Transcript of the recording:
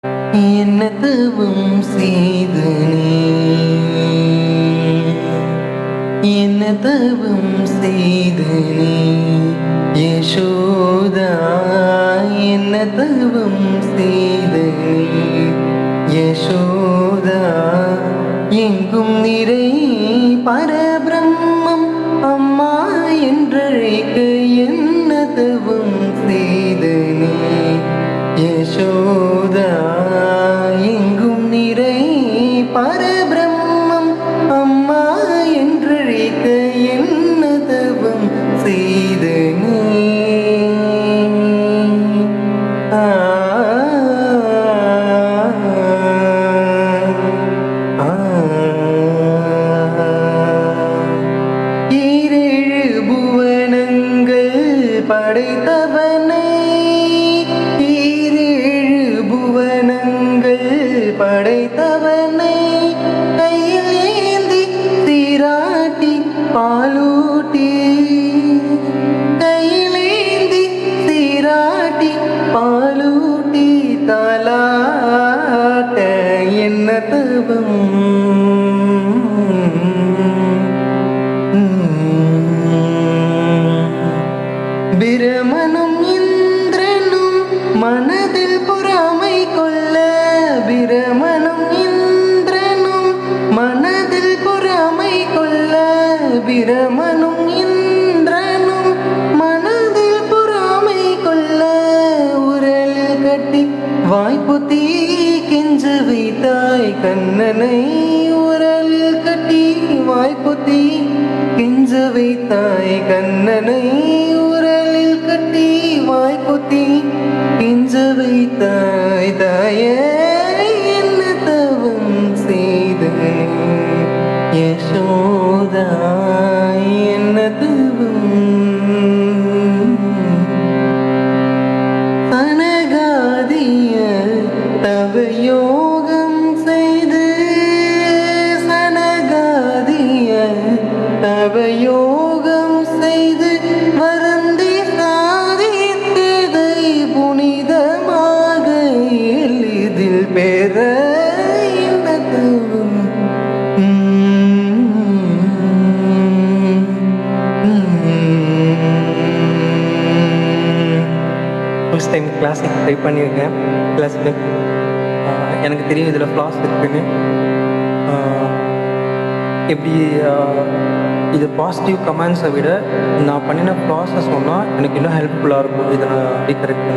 என்ன தவம் செய்து என்ன தவம் செய்து யசோதா என்ன தவம் செய்து யசோதா எங்கும் நிறை பரபிரம்மம் அம்மா என்றழைக்க என்ன தவம் செய்து யசோதா எங்கும் நிறை பரபிரம்மம் அம்மா என்றழைக்க என்ன தவம் செய்து ஈரேழு புவனங்கள் படைத்தவனை படைத்தவனை கையில் ஏந்தி சீராட்டி பாலூட்டி கையில் ஏந்தி சீராட்டி பாலூட்டி தாலாட்ட என்ன தவம் பிரமனும் இந்திரனும் மனதில் பொறாமை கொள்ள பிரமனும் இந்திரனும் மனதில் பொறாமை கொள்ள பிரமனும் இந்திரனும் மனதில் பொறாமை கொள்ள உரலில் கட்டி வாய்ப்புத்தி கெஞ்ச வைத்தாய் கண்ணனை உரலில் கட்டி வாய்ப்புத்தி கெஞ்ச வைத்தாய் கண்ணனை உரலில் கட்டி வாய்ப்புத்தி கெஞ்ச வைத்தாய் தாயே என்ன தவம் செய்து யசோதா என்ன தவம் சனகாதிய தவ யோகம் செய்து சனகாதிய தவ யோகம் செய்து வருந்தி சாதித்ததை புனிதமாக எளிதில் பெற என்ன தவம் ஃபர்ஸ்ட் டைம் கிளாசிக் ட்ரை பண்ணியிருக்கேன் கிளாஸில் எனக்கு தெரியும் இதில் ஃப்ளாஸ் இருக்குன்னு எப்படி இது பாசிட்டிவ் கமெண்ட்ஸை விட நான் பண்ணின ப்ராசஸ் சொன்னால் எனக்கு இன்னும் ஹெல்ப்ஃபுல்லாக இருக்கும் இதை நான் எப்படி கரெக்ட்